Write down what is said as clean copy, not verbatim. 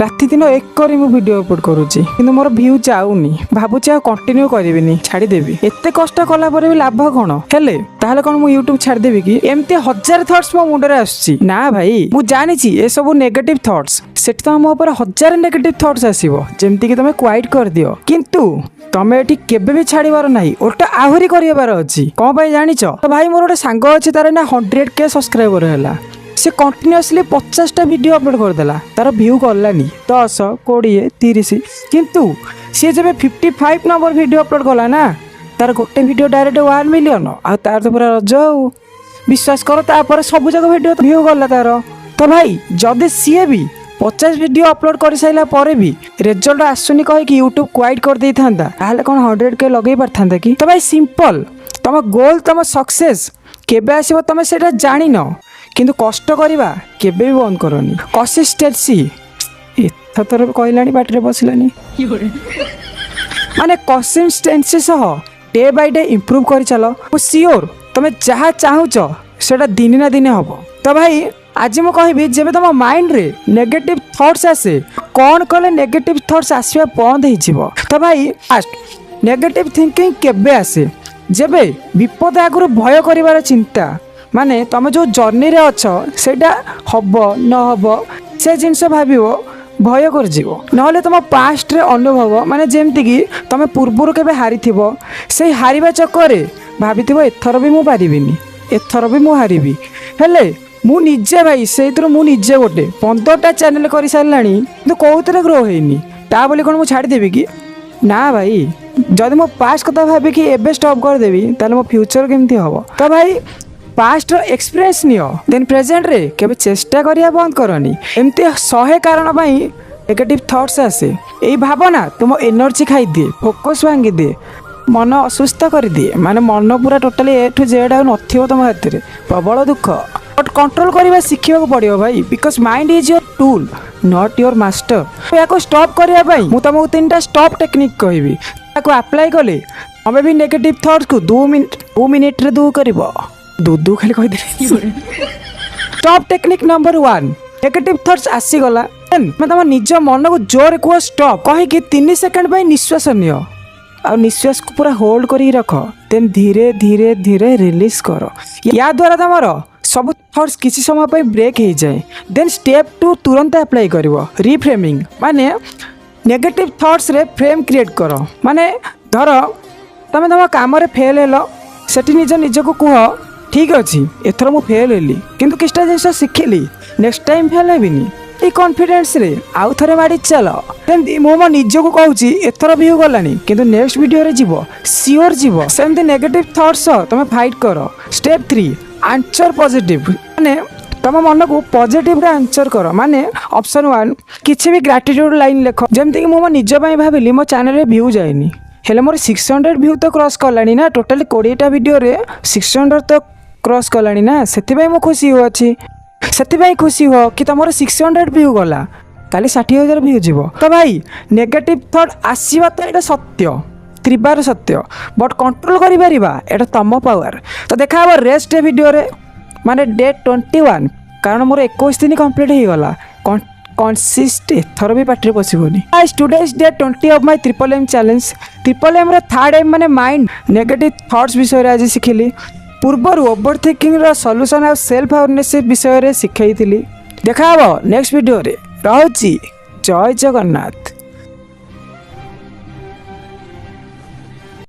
राति दिन एक करी मु वीडियो अपलोड करूची किंतु मोर व्यू जाउनी भाबुची आ कंटिन्यू करिबिनी छाड़ी देबी एते कष्ट कला परे भी लाभ कोन हेले ताहले कोन मु YouTube छाड़ी देबी कि एम्ति हजार थॉट्स मो मुंडरे आछी ना भाई मु जानि छी ए सब नेगेटिव थॉट्स सेट तो मो ऊपर हजार नेगेटिव थॉट्स आसीबो जेमति कि तमे क्वाइट कर दियो किंतु तमे एठी केबे भी छाड़ीबार नाही ओटा आहुरी करिबार अछि कोन भाई जानि छ तो भाई मोर ओटा सांग अछि तारे ना 100K सब्सक्राइबर हैला से कंटिन्यूअसली 50टा वीडियो अपलोड करदेला तार व्यू गलानी 10 20 30 किंतु सी जब 55 नंबर वीडियो अपलोड कला ना तार गोटे वीडियो डायरेक्ट 1 मिलियन आ तार तो पूरा रज विश्वास कर तापर सब जगह वीडियो व्यू गला तार तो भाई जदि सी भी 50 वीडियो अपलोड कर साइला परे भी रिजल्ट आसुनी कहे कि यूट्यूब क्वाइट कर दे थांदा ताहले कोन 100K लगेई परथांदा कि तो भाई सिंपल तम गोल तम सक्सेस केबे आसीबो तमे सेटा जानि न किंतु कष्ट करिबा केबे भी बंद करनी कंसिस्टेंसी एथतर कहलानी बाटरे बसलानी माने कंसिस्टेंसी सह डे बाय डे इंप्रूव करि चलो श्योर तमे जहा चाहूच सेटा दिन ना दिन हबो तो भाई आज मु कहबी जेबे तुम माइंड रे नेगेटिव थॉट्स आसे कौन कले नेगेटिव थॉट्स आसीबा बंद हो जिवो तो भाई फास्ट नेगेटिव थिंकिंग केबे आसे जेबे विपद आगुर भय करिवार चिंता माने तुम जो जर्नी रे अच्छ सेटा हब न हब से जिनस भाविबो भय कर जीवो नहले तुम पास्ट रे अनुभव माने जेमति कि तुम पूर्वरु केबे हारिथिबो से हारिबा चक्कर रे भाबिथिबो एथर भी मु पारिबिनी एथर भी मु हारिबी हेले मु निजे भाई सेइतरो मु निजे गोटे 15टा चैनल करि सारलानी तो कोउतरे ग्रो हेनी ता बोली कोन मु छाडी देबी कि ना भाई जदि मो पास्ट कथा भाबी कि एबे स्टॉप कर देबी ताले मो फ्यूचर केमति हबो तो भाई पास्ट एक्सपीरियंस नियो देन प्रेजेंट रे केबे चेष्टा करिया बंद करनी एमती 100 कारण पाई नेगेटिव थॉट्स आसे एई भावना तुम एनर्जी खाई दिए फोकस भांगी दिए मन असुस्थ कर दिए माने मन पूरा टोटली ए टू जेड आ नथिबो तुम हाथ रे प्रबल दुख बट कंट्रोल करबा सिखिबा पड़ियो भाई because mind is your tool not your master याको स्टॉप करिया भाई मु तुमको 3टा स्टॉप टेक्निक कहबी याको अप्लाई कले हमें भी नेगेटिव थॉट्स को 2 मिनट रे दूर करबो दूध खाली कह they stop technique number 1 negative thoughts आसी गला मैं तुम निज मन को जोर कह स्टॉप कह कि 3 सेकंड निश्वास नियो आ निश्वास को पूरा होल्ड करी रख देन धीरे धीरे धीरे रिलीज कर या द्वारा तुमर सब थॉट्स किसी समय पे ब्रेक हो जाए देन स्टेप 2 तुरंत अप्लाई करिवो रिफ्रेमिंग माने नेगेटिव थॉट्स रे फ्रेम क्रिएट कर माने धर तमे तुम काम रे फेल हेलो सेठी निज को कह ठीक अच्छी एथर मु फेल हेली किंतु किछटा जिनिस शिखिली नेक्स्ट टाइम फेल हेबिनी ए कॉन्फिडेंस रे आउ थरे मारी चलो सेमती मो निज को कहूची एथर व्यू गलानी किंतु नेक्स्ट वीडियो रे जीवो सियोर जीवो सेमती नेगेटिव थॉट्स तुम फाइट कर स्टेप 3 आंसर पॉजिटिव माने तुम मन को पॉजिटिव रे आंसर कर माने ऑप्शन 1 किछि भी ग्रेटिट्यूड लाइन लिख जेमती कि मो निज पई भाबिली मो चैनल रे व्यू जायनी हेले मोर 600 व्यू तो क्रॉस कलानी ना टोटली 20टा वीडियो रे 600 तो क्रॉस कलानी ना सेतिबाई मो खुशी हो अछि सेतिबाई खुशी हो कि तमर 600 व्यू गला काली 60,000 व्यू जीवो तो भाई नेगेटिव थॉट आसीबा तो एटा सत्य त्रिबार सत्य बट कंट्रोल करि परिबा एटा तम पावर तो देखा अब रेस्ट वीडियो रे माने डे 21 कारण मोर 21 दिन कंप्लीट हे गला कंसिस्ट थर भी पाटरे पसिबोनी guys today is day 20 of my triple M challenge triple M रे थर्ड एम माने माइंड नेगेटिव थॉट्स विषय रे आज सिखिली पूर्वर ओवर थिंकिंग रो सॉल्यूशन आ सेल्फ अवेयरनेस विषय रे सिखाई थिली देखा नेक्स्ट वीडियो रे रहउची जय जगन्नाथ।